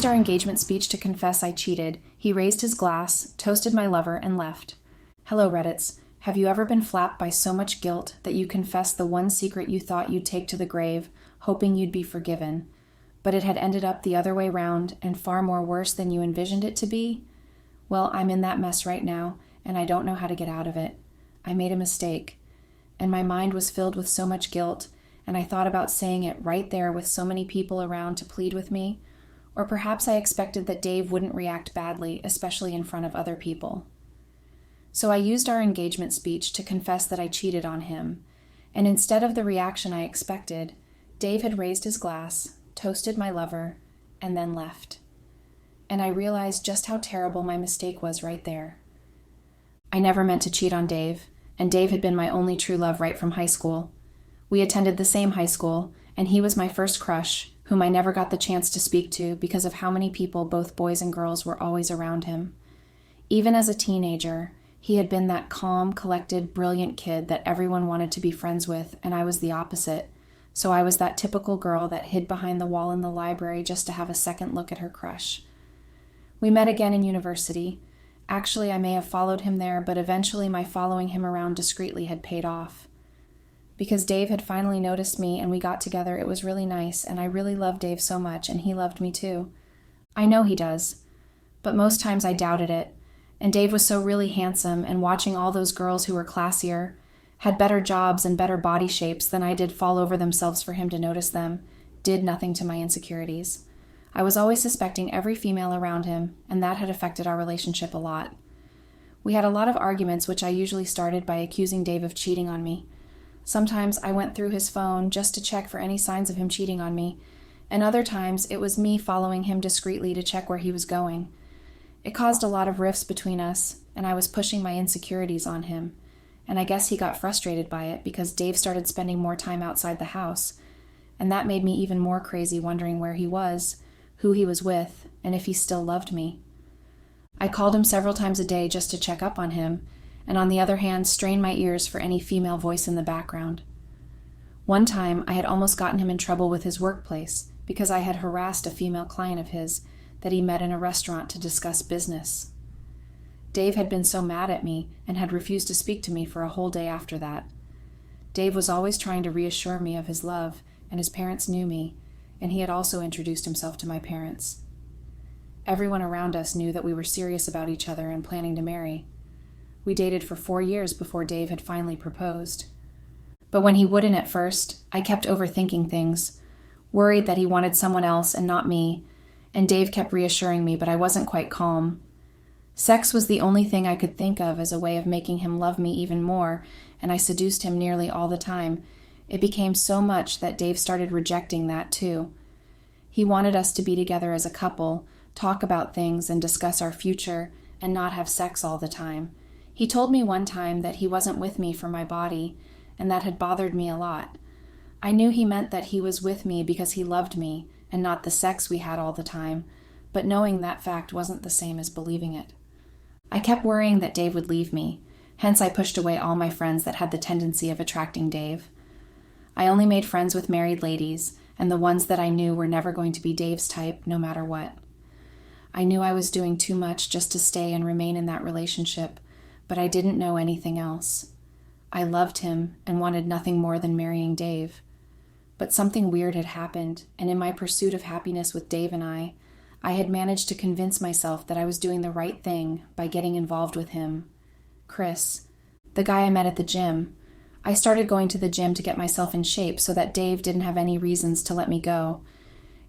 used our engagement speech to confess I cheated. He raised his glass, toasted my lover, and left. Hello, Reddits. Have you ever been flapped by so much guilt that you confessed the one secret you thought you'd take to the grave, hoping you'd be forgiven, but it had ended up the other way round and far more worse than you envisioned it to be? Well, I'm in that mess right now, and I don't know how to get out of it. I made a mistake, and my mind was filled with so much guilt, and I thought about saying it right there with so many people around to plead with me, or perhaps I expected that Dave wouldn't react badly, especially in front of other people. So I used our engagement speech to confess that I cheated on him, and instead of the reaction I expected, Dave had raised his glass, toasted my lover, and then left. And I realized just how terrible my mistake was right there. I never meant to cheat on Dave, and Dave had been my only true love right from high school. We attended the same high school, and he was my first crush, whom I never got the chance to speak to because of how many people, both boys and girls, were always around him. Even as a teenager, he had been that calm, collected, brilliant kid that everyone wanted to be friends with, and I was the opposite. So I was that typical girl that hid behind the wall in the library just to have a second look at her crush. We met again in university. Actually, I may have followed him there, but eventually my following him around discreetly had paid off. Because Dave had finally noticed me and we got together, it was really nice, and I really loved Dave so much, and he loved me too. I know he does, but most times I doubted it. And Dave was so really handsome, and watching all those girls who were classier, had better jobs and better body shapes than I did fall over themselves for him to notice them, did nothing to my insecurities. I was always suspecting every female around him, and that had affected our relationship a lot. We had a lot of arguments, which I usually started by accusing Dave of cheating on me. Sometimes I went through his phone just to check for any signs of him cheating on me, and other times it was me following him discreetly to check where he was going. It caused a lot of rifts between us, and I was pushing my insecurities on him, and I guess he got frustrated by it because Dave started spending more time outside the house, and that made me even more crazy wondering where he was, who he was with, and if he still loved me. I called him several times a day just to check up on him, and on the other hand, strained my ears for any female voice in the background. One time, I had almost gotten him in trouble with his workplace because I had harassed a female client of his that he met in a restaurant to discuss business. Dave had been so mad at me and had refused to speak to me for a whole day after that. Dave was always trying to reassure me of his love, and his parents knew me, and he had also introduced himself to my parents. Everyone around us knew that we were serious about each other and planning to marry. We dated for 4 years before Dave had finally proposed. But when he wouldn't at first, I kept overthinking things, worried that he wanted someone else and not me, and Dave kept reassuring me, but I wasn't quite calm. Sex was the only thing I could think of as a way of making him love me even more, and I seduced him nearly all the time. It became so much that Dave started rejecting that too. He wanted us to be together as a couple, talk about things and discuss our future, and not have sex all the time. He told me one time that he wasn't with me for my body, and that had bothered me a lot. I knew he meant that he was with me because he loved me, and not the sex we had all the time, but knowing that fact wasn't the same as believing it. I kept worrying that Dave would leave me, hence I pushed away all my friends that had the tendency of attracting Dave. I only made friends with married ladies, and the ones that I knew were never going to be Dave's type, no matter what. I knew I was doing too much just to stay and remain in that relationship, but I didn't know anything else. I loved him and wanted nothing more than marrying Dave. But something weird had happened, and in my pursuit of happiness with Dave and I had managed to convince myself that I was doing the right thing by getting involved with him. Chris, the guy I met at the gym. I started going to the gym to get myself in shape so that Dave didn't have any reasons to let me go.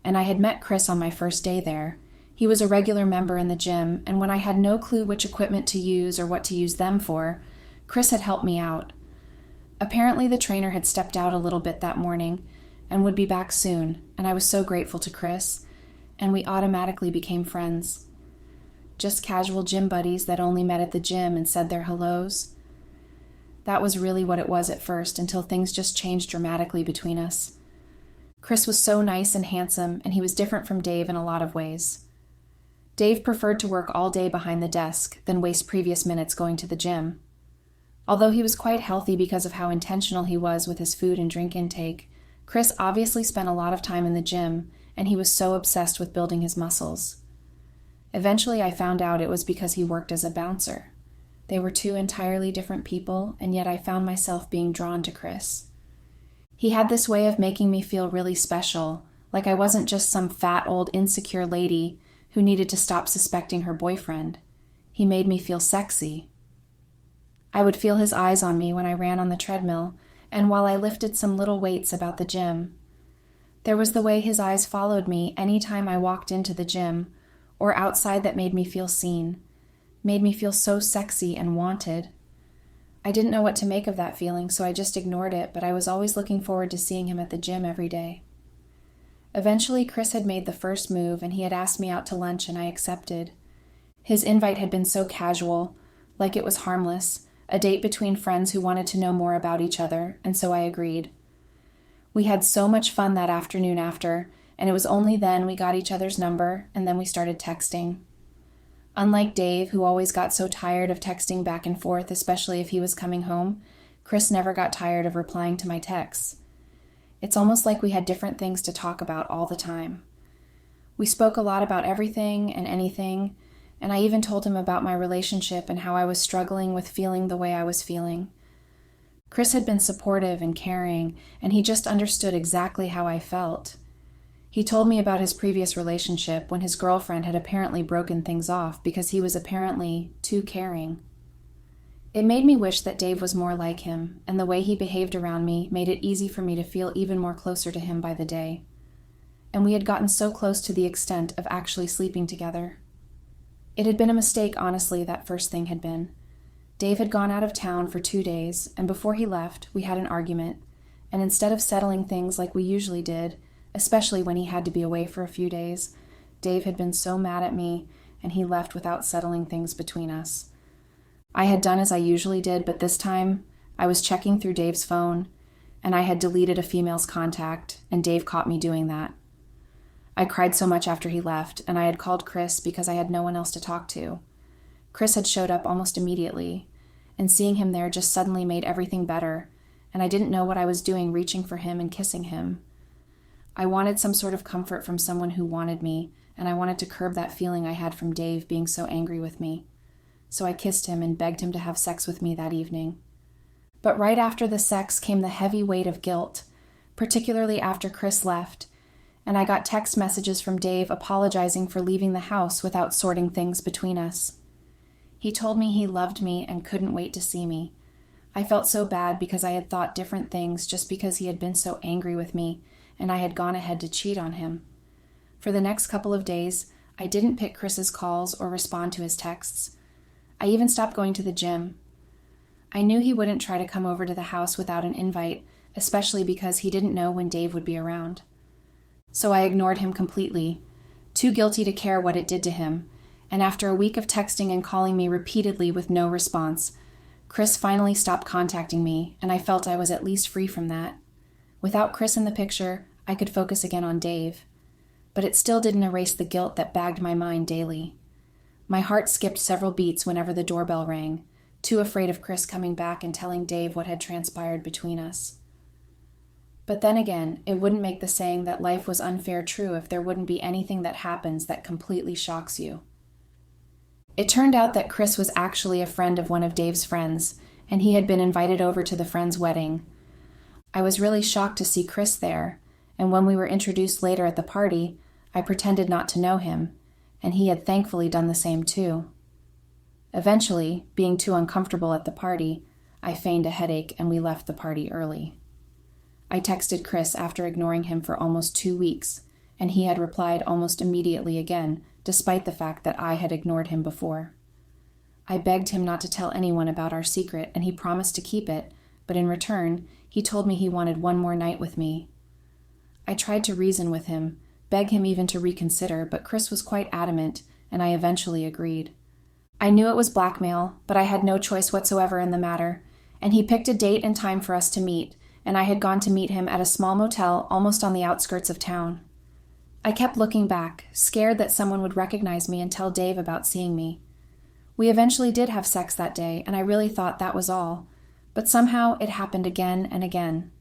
And I had met Chris on my first day there. He was a regular member in the gym, and when I had no clue which equipment to use or what to use them for, Chris had helped me out. Apparently the trainer had stepped out a little bit that morning and would be back soon, and I was so grateful to Chris, and we automatically became friends. Just casual gym buddies that only met at the gym and said their hellos. That was really what it was at first, until things just changed dramatically between us. Chris was so nice and handsome, and he was different from Dave in a lot of ways. Dave preferred to work all day behind the desk than waste previous minutes going to the gym. Although he was quite healthy because of how intentional he was with his food and drink intake, Chris obviously spent a lot of time in the gym, and he was so obsessed with building his muscles. Eventually, I found out it was because he worked as a bouncer. They were two entirely different people, and yet I found myself being drawn to Chris. He had this way of making me feel really special, like I wasn't just some fat old insecure lady who needed to stop suspecting her boyfriend. He made me feel sexy. I would feel his eyes on me when I ran on the treadmill, and while I lifted some little weights about the gym. There was the way his eyes followed me any time I walked into the gym, or outside that made me feel seen, made me feel so sexy and wanted. I didn't know what to make of that feeling, so I just ignored it, but I was always looking forward to seeing him at the gym every day. Eventually, Chris had made the first move, and he had asked me out to lunch, and I accepted. His invite had been so casual, like it was harmless, a date between friends who wanted to know more about each other, and so I agreed. We had so much fun that afternoon after, and it was only then we got each other's number, and then we started texting. Unlike Dave, who always got so tired of texting back and forth, especially if he was coming home, Chris never got tired of replying to my texts. It's almost like we had different things to talk about all the time. We spoke a lot about everything and anything, and I even told him about my relationship and how I was struggling with feeling the way I was feeling. Chris had been supportive and caring, and he just understood exactly how I felt. He told me about his previous relationship when his girlfriend had apparently broken things off because he was apparently too caring. It made me wish that Dave was more like him, and the way he behaved around me made it easy for me to feel even more closer to him by the day. And we had gotten so close to the extent of actually sleeping together. It had been a mistake, honestly, that first thing had been. Dave had gone out of town for 2 days, and before he left, we had an argument, and instead of settling things like we usually did, especially when he had to be away for a few days, Dave had been so mad at me, and he left without settling things between us. I had done as I usually did, but this time, I was checking through Dave's phone, and I had deleted a female's contact, and Dave caught me doing that. I cried so much after he left, and I had called Chris because I had no one else to talk to. Chris had showed up almost immediately, and seeing him there just suddenly made everything better, and I didn't know what I was doing reaching for him and kissing him. I wanted some sort of comfort from someone who wanted me, and I wanted to curb that feeling I had from Dave being so angry with me. So I kissed him and begged him to have sex with me that evening. But right after the sex came the heavy weight of guilt, particularly after Chris left, and I got text messages from Dave apologizing for leaving the house without sorting things between us. He told me he loved me and couldn't wait to see me. I felt so bad because I had thought different things just because he had been so angry with me, and I had gone ahead to cheat on him. For the next couple of days, I didn't pick Chris's calls or respond to his texts. I even stopped going to the gym. I knew he wouldn't try to come over to the house without an invite, especially because he didn't know when Dave would be around. So I ignored him completely, too guilty to care what it did to him, and after a week of texting and calling me repeatedly with no response, Chris finally stopped contacting me, and I felt I was at least free from that. Without Chris in the picture, I could focus again on Dave. But it still didn't erase the guilt that bagged my mind daily. My heart skipped several beats whenever the doorbell rang, too afraid of Chris coming back and telling Dave what had transpired between us. But then again, it wouldn't make the saying that life was unfair true if there wouldn't be anything that happens that completely shocks you. It turned out that Chris was actually a friend of one of Dave's friends, and he had been invited over to the friend's wedding. I was really shocked to see Chris there, and when we were introduced later at the party, I pretended not to know him, and he had thankfully done the same too. Eventually, being too uncomfortable at the party, I feigned a headache and we left the party early. I texted Chris after ignoring him for almost 2 weeks, and he had replied almost immediately again, despite the fact that I had ignored him before. I begged him not to tell anyone about our secret, and he promised to keep it, but in return, he told me he wanted one more night with me. I tried to reason with him, beg him even to reconsider, but Chris was quite adamant, and I eventually agreed. I knew it was blackmail, but I had no choice whatsoever in the matter, and he picked a date and time for us to meet, and I had gone to meet him at a small motel almost on the outskirts of town. I kept looking back, scared that someone would recognize me and tell Dave about seeing me. We eventually did have sex that day, and I really thought that was all, but somehow it happened again and again.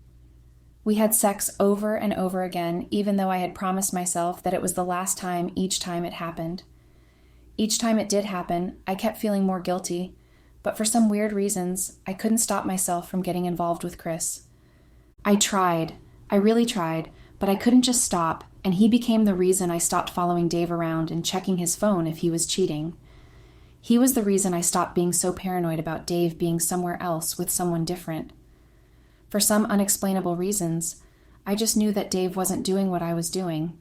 We had sex over and over again, even though I had promised myself that it was the last time each time it happened. Each time it did happen, I kept feeling more guilty, but for some weird reasons, I couldn't stop myself from getting involved with Chris. I really tried, but I couldn't just stop, and he became the reason I stopped following Dave around and checking his phone if he was cheating. He was the reason I stopped being so paranoid about Dave being somewhere else with someone different. For some unexplainable reasons, I just knew that Dave wasn't doing what I was doing.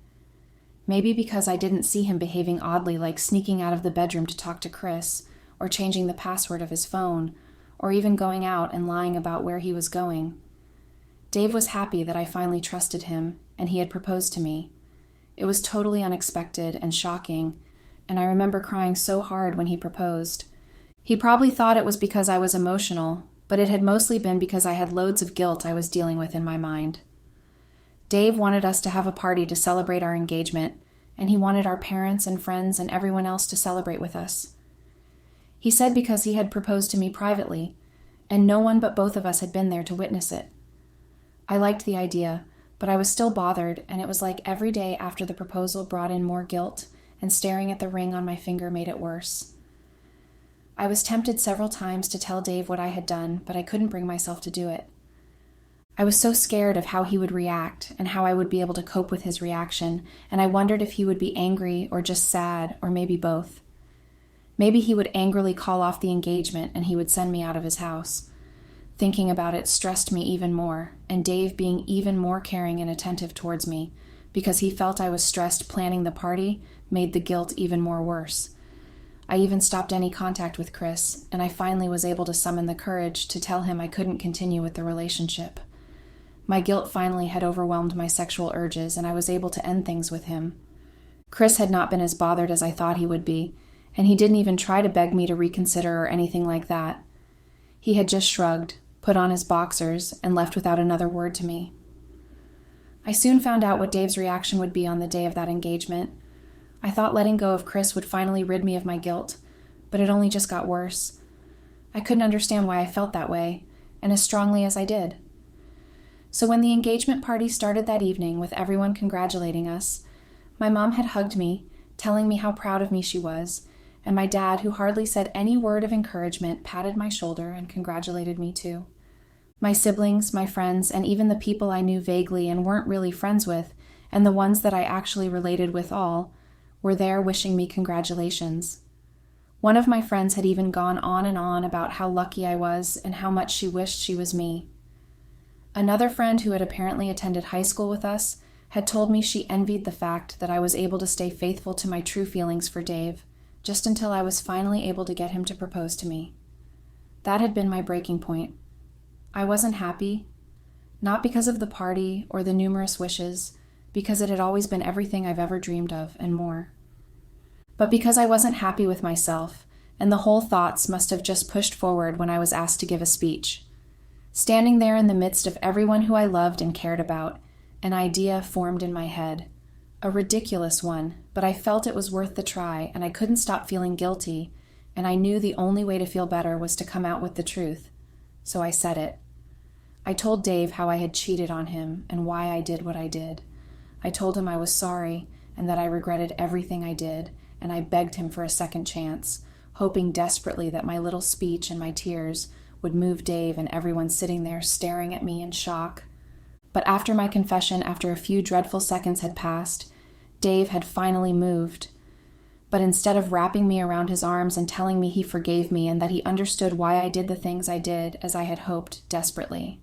Maybe because I didn't see him behaving oddly, like sneaking out of the bedroom to talk to Chris, or changing the password of his phone, or even going out and lying about where he was going. Dave was happy that I finally trusted him, and he had proposed to me. It was totally unexpected and shocking, and I remember crying so hard when he proposed. He probably thought it was because I was emotional, but it had mostly been because I had loads of guilt I was dealing with in my mind. Dave wanted us to have a party to celebrate our engagement, and he wanted our parents and friends and everyone else to celebrate with us. He said because he had proposed to me privately, and no one but both of us had been there to witness it. I liked the idea, but I was still bothered, and it was like every day after the proposal brought in more guilt, and staring at the ring on my finger made it worse. I was tempted several times to tell Dave what I had done, but I couldn't bring myself to do it. I was so scared of how he would react and how I would be able to cope with his reaction, and I wondered if he would be angry or just sad, or maybe both. Maybe he would angrily call off the engagement and he would send me out of his house. Thinking about it stressed me even more, and Dave being even more caring and attentive towards me, because he felt I was stressed planning the party, made the guilt even more worse. I even stopped any contact with Chris, and I finally was able to summon the courage to tell him I couldn't continue with the relationship. My guilt finally had overwhelmed my sexual urges, and I was able to end things with him. Chris had not been as bothered as I thought he would be, and he didn't even try to beg me to reconsider or anything like that. He had just shrugged, put on his boxers, and left without another word to me. I soon found out what Dave's reaction would be on the day of that engagement. I thought letting go of Chris would finally rid me of my guilt, but it only just got worse. I couldn't understand why I felt that way, and as strongly as I did. So when the engagement party started that evening with everyone congratulating us, my mom had hugged me, telling me how proud of me she was, and my dad, who hardly said any word of encouragement, patted my shoulder and congratulated me too. My siblings, my friends, and even the people I knew vaguely and weren't really friends with, and the ones that I actually related with all, were there wishing me congratulations. One of my friends had even gone on and on about how lucky I was and how much she wished she was me. Another friend who had apparently attended high school with us had told me she envied the fact that I was able to stay faithful to my true feelings for Dave, just until I was finally able to get him to propose to me. That had been my breaking point. I wasn't happy, not because of the party or the numerous wishes, because it had always been everything I've ever dreamed of and more. But because I wasn't happy with myself, and the whole thoughts must have just pushed forward when I was asked to give a speech. Standing there in the midst of everyone who I loved and cared about, an idea formed in my head. A ridiculous one, but I felt it was worth the try, and I couldn't stop feeling guilty, and I knew the only way to feel better was to come out with the truth. So I said it. I told Dave how I had cheated on him and why I did what I did. I told him I was sorry and that I regretted everything I did, and I begged him for a second chance, hoping desperately that my little speech and my tears would move Dave and everyone sitting there staring at me in shock. But after my confession, after a few dreadful seconds had passed, Dave had finally moved. But instead of wrapping me around his arms and telling me he forgave me and that he understood why I did the things I did as I had hoped desperately.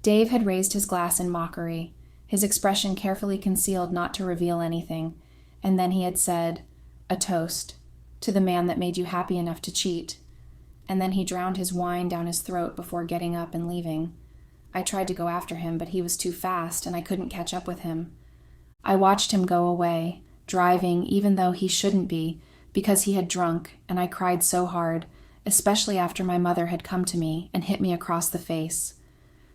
Dave had raised his glass in mockery, his expression carefully concealed not to reveal anything, and then he had said, "A toast, to the man that made you happy enough to cheat." And then he drowned his wine down his throat before getting up and leaving. I tried to go after him, but he was too fast and I couldn't catch up with him. I watched him go away, driving even though he shouldn't be, because he had drunk, and I cried so hard, especially after my mother had come to me and hit me across the face.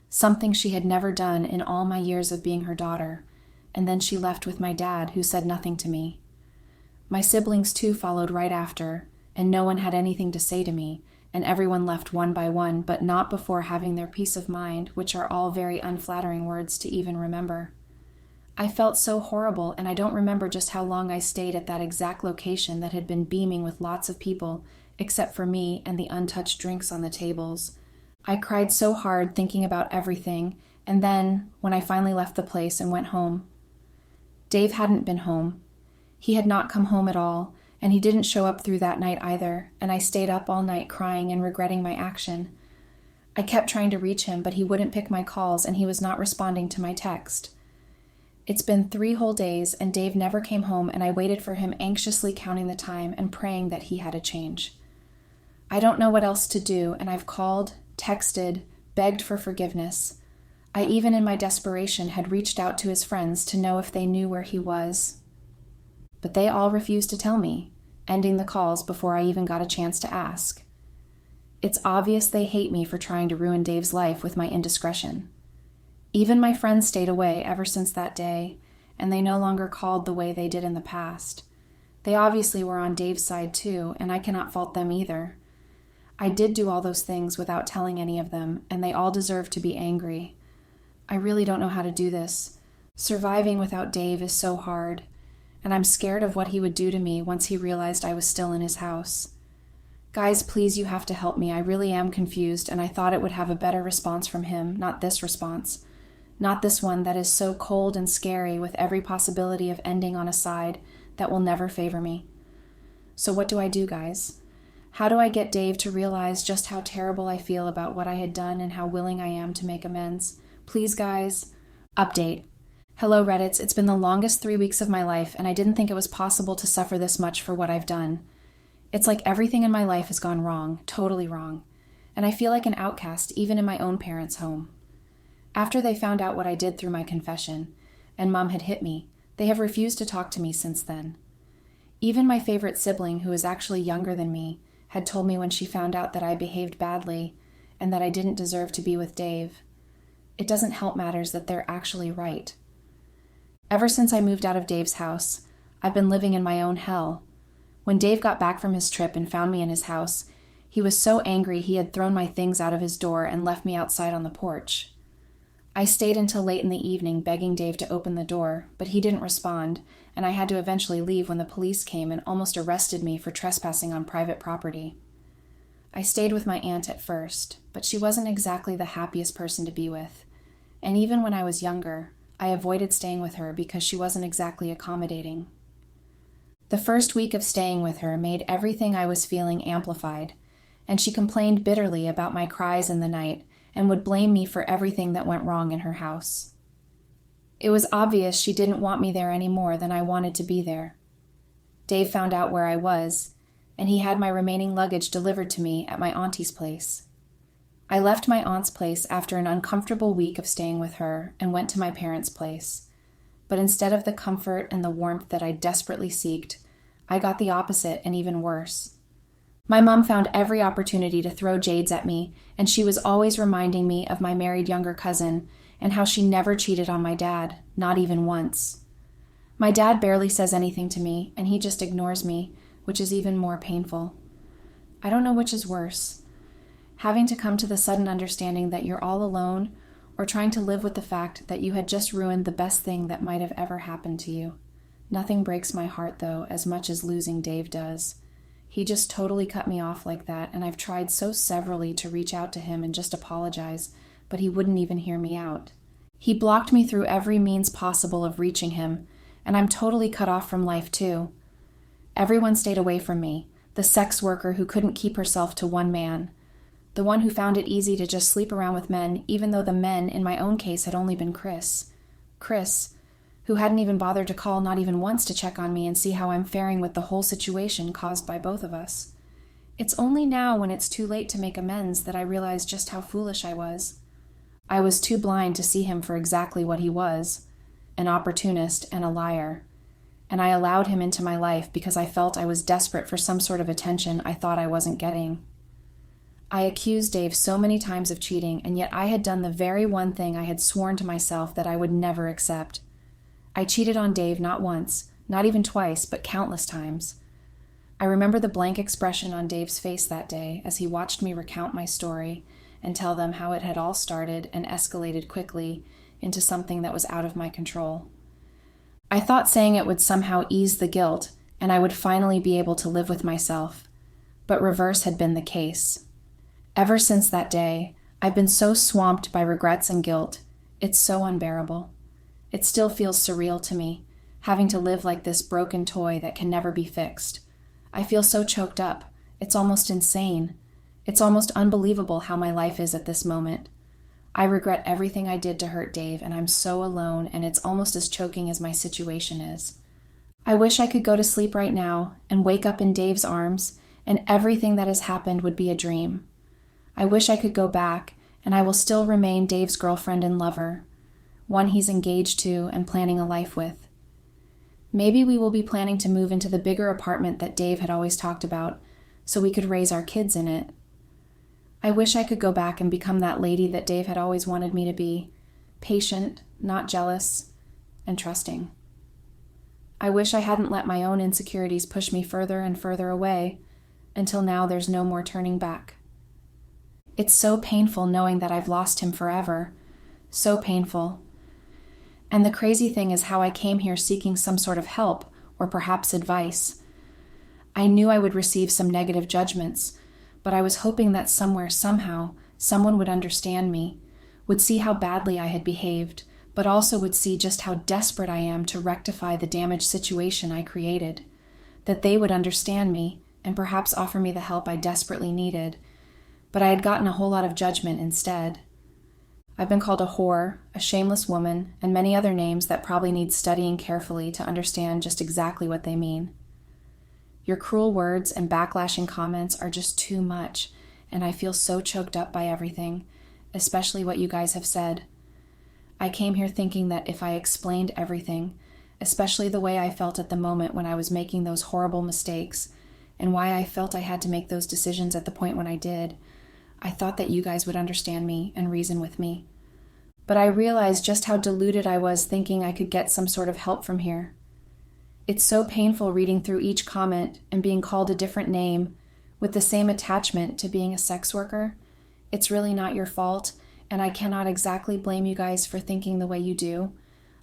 Something she had never done in all my years of being her daughter, and then she left with my dad, who said nothing to me. My siblings too followed right after, and no one had anything to say to me, and everyone left one by one, but not before having their peace of mind, which are all very unflattering words to even remember. I felt so horrible, and I don't remember just how long I stayed at that exact location that had been beaming with lots of people, except for me and the untouched drinks on the tables. I cried so hard thinking about everything, and then, when I finally left the place and went home, Dave hadn't been home. He had not come home at all, and he didn't show up through that night either, and I stayed up all night crying and regretting my action. I kept trying to reach him, but he wouldn't pick my calls, and he was not responding to my text. It's been 3 whole days, and Dave never came home, and I waited for him, anxiously counting the time and praying that he had a change. I don't know what else to do, and I've called, texted, begged for forgiveness. I even in my desperation had reached out to his friends to know if they knew where he was. But they all refused to tell me, ending the calls before I even got a chance to ask. It's obvious they hate me for trying to ruin Dave's life with my indiscretion. Even my friends stayed away ever since that day, and they no longer called the way they did in the past. They obviously were on Dave's side too, and I cannot fault them either. I did do all those things without telling any of them, and they all deserve to be angry. I really don't know how to do this. Surviving without Dave is so hard, and I'm scared of what he would do to me once he realized I was still in his house. Guys, please, you have to help me. I really am confused, and I thought it would have a better response from him, not this response. Not this one that is so cold and scary with every possibility of ending on a side that will never favor me. So what do I do, guys? How do I get Dave to realize just how terrible I feel about what I had done and how willing I am to make amends? Please, guys. Update. Hello, Reddits. It's been the longest 3 weeks of my life, and I didn't think it was possible to suffer this much for what I've done. It's like everything in my life has gone wrong, totally wrong, and I feel like an outcast even in my own parents' home. After they found out what I did through my confession, and Mom had hit me, they have refused to talk to me since then. Even my favorite sibling, who is actually younger than me, had told me when she found out that I behaved badly and that I didn't deserve to be with Dave. It doesn't help matters that they're actually right. Ever since I moved out of Dave's house, I've been living in my own hell. When Dave got back from his trip and found me in his house, he was so angry he had thrown my things out of his door and left me outside on the porch. I stayed until late in the evening begging Dave to open the door, but he didn't respond, and I had to eventually leave when the police came and almost arrested me for trespassing on private property. I stayed with my aunt at first, but she wasn't exactly the happiest person to be with, and even when I was younger, I avoided staying with her because she wasn't exactly accommodating. The first week of staying with her made everything I was feeling amplified, and she complained bitterly about my cries in the night and would blame me for everything that went wrong in her house. It was obvious she didn't want me there any more than I wanted to be there. Dave found out where I was, and he had my remaining luggage delivered to me at my auntie's place. I left my aunt's place after an uncomfortable week of staying with her and went to my parents' place. But instead of the comfort and the warmth that I desperately sought, I got the opposite and even worse. My mom found every opportunity to throw jades at me, and she was always reminding me of my married younger cousin and how she never cheated on my dad, not even once. My dad barely says anything to me, and he just ignores me, which is even more painful. I don't know which is worse. Having to come to the sudden understanding that you're all alone, or trying to live with the fact that you had just ruined the best thing that might have ever happened to you. Nothing breaks my heart, though, as much as losing Dave does. He just totally cut me off like that, and I've tried so severally to reach out to him and just apologize, but he wouldn't even hear me out. He blocked me through every means possible of reaching him, and I'm totally cut off from life too. Everyone stayed away from me, the sex worker who couldn't keep herself to one man, the one who found it easy to just sleep around with men, even though the men in my own case had only been Chris, who hadn't even bothered to call not even once to check on me and see how I'm faring with the whole situation caused by both of us. It's only now, when it's too late to make amends, that I realize just how foolish I was. I was too blind to see him for exactly what he was, an opportunist and a liar, and I allowed him into my life because I felt I was desperate for some sort of attention I thought I wasn't getting. I accused Dave so many times of cheating, and yet I had done the very one thing I had sworn to myself that I would never accept. I cheated on Dave not once, not even twice, but countless times. I remember the blank expression on Dave's face that day as he watched me recount my story and tell them how it had all started and escalated quickly into something that was out of my control. I thought saying it would somehow ease the guilt and I would finally be able to live with myself, but reverse had been the case. Ever since that day, I've been so swamped by regrets and guilt. It's so unbearable. It still feels surreal to me, having to live like this broken toy that can never be fixed. I feel so choked up. It's almost insane. It's almost unbelievable how my life is at this moment. I regret everything I did to hurt Dave, and I'm so alone, and it's almost as choking as my situation is. I wish I could go to sleep right now and wake up in Dave's arms, and everything that has happened would be a dream. I wish I could go back, and I will still remain Dave's girlfriend and lover, one he's engaged to and planning a life with. Maybe we will be planning to move into the bigger apartment that Dave had always talked about, so we could raise our kids in it. I wish I could go back and become that lady that Dave had always wanted me to be, patient, not jealous, and trusting. I wish I hadn't let my own insecurities push me further and further away, until now there's no more turning back. It's so painful knowing that I've lost him forever. So painful. And the crazy thing is how I came here seeking some sort of help, or perhaps advice. I knew I would receive some negative judgments, but I was hoping that somewhere, somehow, someone would understand me, would see how badly I had behaved, but also would see just how desperate I am to rectify the damaged situation I created, that they would understand me and perhaps offer me the help I desperately needed. But I had gotten a whole lot of judgment instead. I've been called a whore, a shameless woman, and many other names that probably need studying carefully to understand just exactly what they mean. Your cruel words and backlashing comments are just too much, and I feel so choked up by everything, especially what you guys have said. I came here thinking that if I explained everything, especially the way I felt at the moment when I was making those horrible mistakes, and why I felt I had to make those decisions at the point when I did, I thought that you guys would understand me and reason with me. But I realized just how deluded I was thinking I could get some sort of help from here. It's so painful reading through each comment and being called a different name with the same attachment to being a sex worker. It's really not your fault, and I cannot exactly blame you guys for thinking the way you do.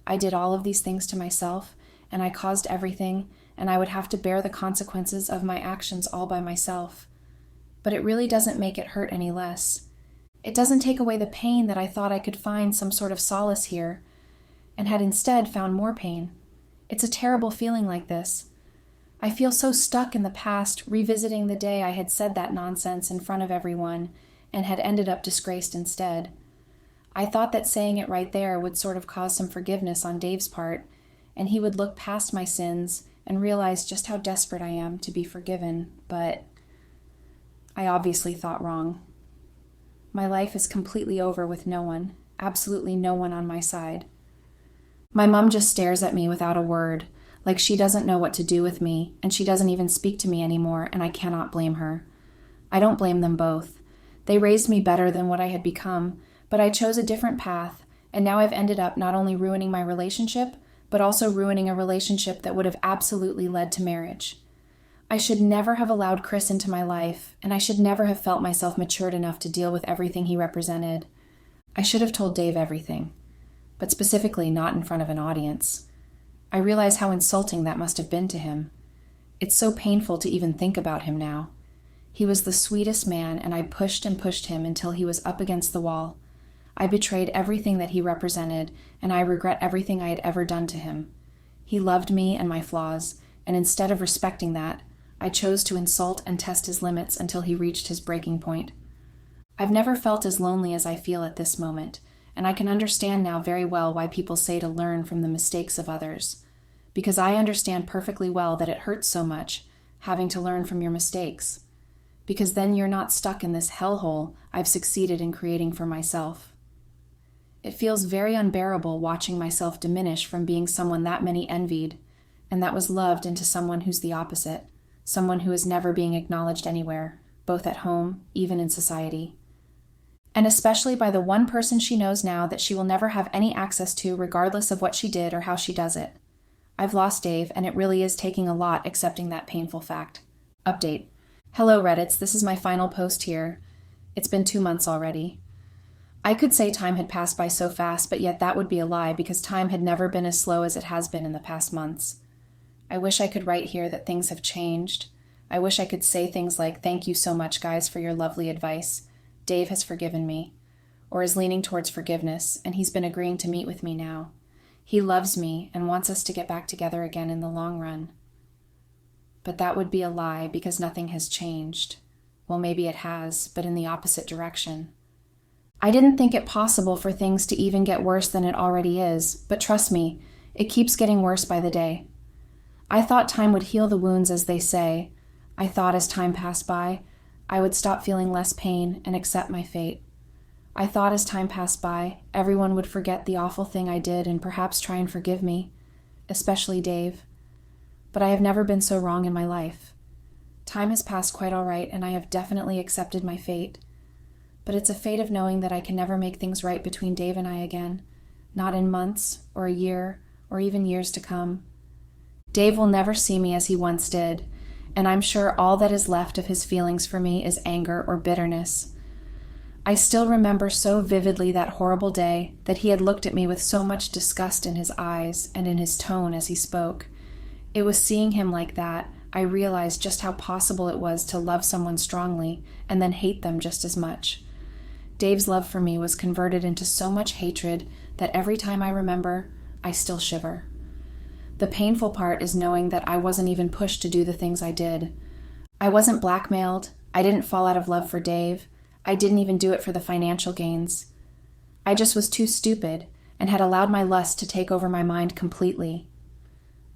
I did all of these things to myself, and I caused everything, and I would have to bear the consequences of my actions all by myself. But it really doesn't make it hurt any less. It doesn't take away the pain that I thought I could find some sort of solace here, and had instead found more pain. It's a terrible feeling like this. I feel so stuck in the past, revisiting the day I had said that nonsense in front of everyone, and had ended up disgraced instead. I thought that saying it right there would sort of cause some forgiveness on Dave's part, and he would look past my sins and realize just how desperate I am to be forgiven, but I obviously thought wrong. My life is completely over with no one, absolutely no one on my side. My mom just stares at me without a word, like she doesn't know what to do with me, and she doesn't even speak to me anymore, and I cannot blame her. I don't blame them both. They raised me better than what I had become, but I chose a different path, and now I've ended up not only ruining my relationship, but also ruining a relationship that would have absolutely led to marriage. I should never have allowed Chris into my life, and I should never have felt myself matured enough to deal with everything he represented. I should have told Dave everything, but specifically not in front of an audience. I realize how insulting that must have been to him. It's so painful to even think about him now. He was the sweetest man, and I pushed and pushed him until he was up against the wall. I betrayed everything that he represented, and I regret everything I had ever done to him. He loved me and my flaws, and instead of respecting that, I chose to insult and test his limits until he reached his breaking point. I've never felt as lonely as I feel at this moment, and I can understand now very well why people say to learn from the mistakes of others, because I understand perfectly well that it hurts so much, having to learn from your mistakes, because then you're not stuck in this hellhole I've succeeded in creating for myself. It feels very unbearable watching myself diminish from being someone that many envied, and that was loved, into someone who's the opposite, someone who is never being acknowledged anywhere, both at home, even in society. And especially by the one person she knows now that she will never have any access to, regardless of what she did or how she does it. I've lost Dave, and it really is taking a lot accepting that painful fact. Update. Hello, Reddits. This is my final post here. It's been 2 months already. I could say time had passed by so fast, but yet that would be a lie because time had never been as slow as it has been in the past months. I wish I could write here that things have changed. I wish I could say things like, "Thank you so much, guys, for your lovely advice. Dave has forgiven me," or is leaning towards forgiveness, and he's been agreeing to meet with me now. He loves me and wants us to get back together again in the long run. But that would be a lie because nothing has changed. Well, maybe it has, but in the opposite direction. I didn't think it possible for things to even get worse than it already is, but trust me, it keeps getting worse by the day. I thought time would heal the wounds, as they say. I thought as time passed by, I would stop feeling less pain and accept my fate. I thought as time passed by, everyone would forget the awful thing I did and perhaps try and forgive me, especially Dave. But I have never been so wrong in my life. Time has passed quite all right, and I have definitely accepted my fate. But it's a fate of knowing that I can never make things right between Dave and I again, not in months or a year or even years to come. Dave will never see me as he once did, and I'm sure all that is left of his feelings for me is anger or bitterness. I still remember so vividly that horrible day that he had looked at me with so much disgust in his eyes and in his tone as he spoke. It was seeing him like that I realized just how possible it was to love someone strongly and then hate them just as much. Dave's love for me was converted into so much hatred that every time I remember, I still shiver. The painful part is knowing that I wasn't even pushed to do the things I did. I wasn't blackmailed. I didn't fall out of love for Dave. I didn't even do it for the financial gains. I just was too stupid and had allowed my lust to take over my mind completely.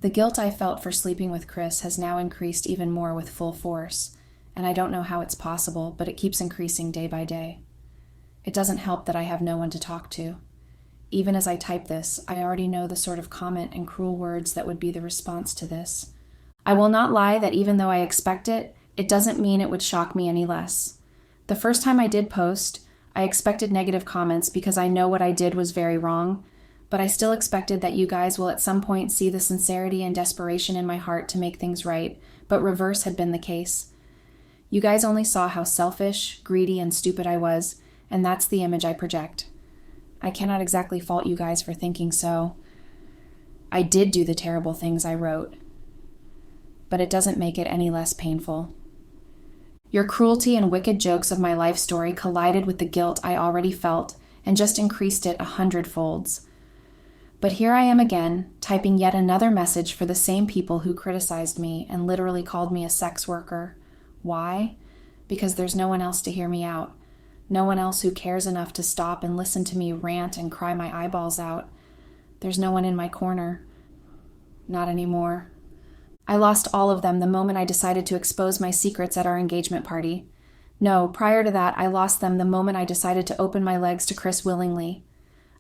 The guilt I felt for sleeping with Chris has now increased even more with full force, and I don't know how it's possible, but it keeps increasing day by day. It doesn't help that I have no one to talk to. Even as I type this, I already know the sort of comment and cruel words that would be the response to this. I will not lie that even though I expect it, it doesn't mean it would shock me any less. The first time I did post, I expected negative comments because I know what I did was very wrong, but I still expected that you guys will at some point see the sincerity and desperation in my heart to make things right, but reverse had been the case. You guys only saw how selfish, greedy, and stupid I was, and that's the image I project. I cannot exactly fault you guys for thinking so. I did do the terrible things I wrote, but it doesn't make it any less painful. Your cruelty and wicked jokes of my life story collided with the guilt I already felt and just increased it 100-folds. But here I am again, typing yet another message for the same people who criticized me and literally called me a sex worker. Why? Because there's no one else to hear me out. No one else who cares enough to stop and listen to me rant and cry my eyeballs out. There's no one in my corner. Not anymore. I lost all of them the moment I decided to expose my secrets at our engagement party. No, prior to that, I lost them the moment I decided to open my legs to Chris willingly.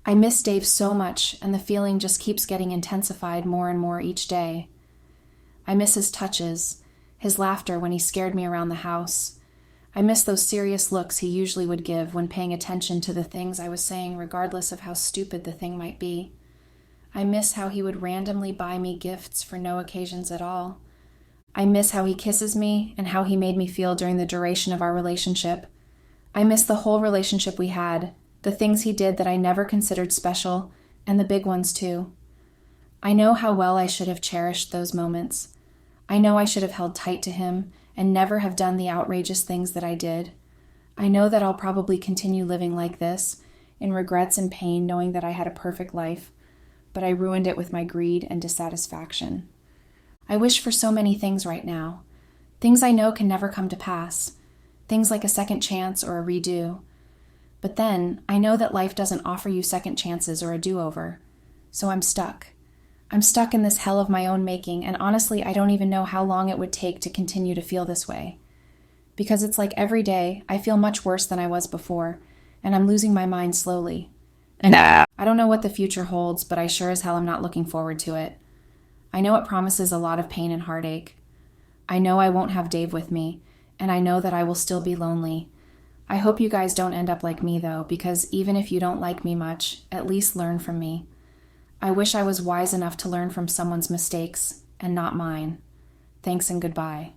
I miss Dave so much, and the feeling just keeps getting intensified more and more each day. I miss his touches, his laughter when he scared me around the house. I miss those serious looks he usually would give when paying attention to the things I was saying, regardless of how stupid the thing might be. I miss how he would randomly buy me gifts for no occasions at all. I miss how he kisses me and how he made me feel during the duration of our relationship. I miss the whole relationship we had, the things he did that I never considered special, and the big ones too. I know how well I should have cherished those moments. I know I should have held tight to him and never have done the outrageous things that I did. I know that I'll probably continue living like this, in regrets and pain, knowing that I had a perfect life, but I ruined it with my greed and dissatisfaction. I wish for so many things right now. Things I know can never come to pass. Things like a second chance or a redo. But then, I know that life doesn't offer you second chances or a do-over. So I'm stuck. I'm stuck in this hell of my own making, and honestly, I don't even know how long it would take to continue to feel this way. Because it's like every day, I feel much worse than I was before, and I'm losing my mind slowly. And I don't know what the future holds, but I sure as hell am not looking forward to it. I know it promises a lot of pain and heartache. I know I won't have Dave with me, and I know that I will still be lonely. I hope you guys don't end up like me, though, because even if you don't like me much, at least learn from me. I wish I was wise enough to learn from someone's mistakes and not mine. Thanks and goodbye.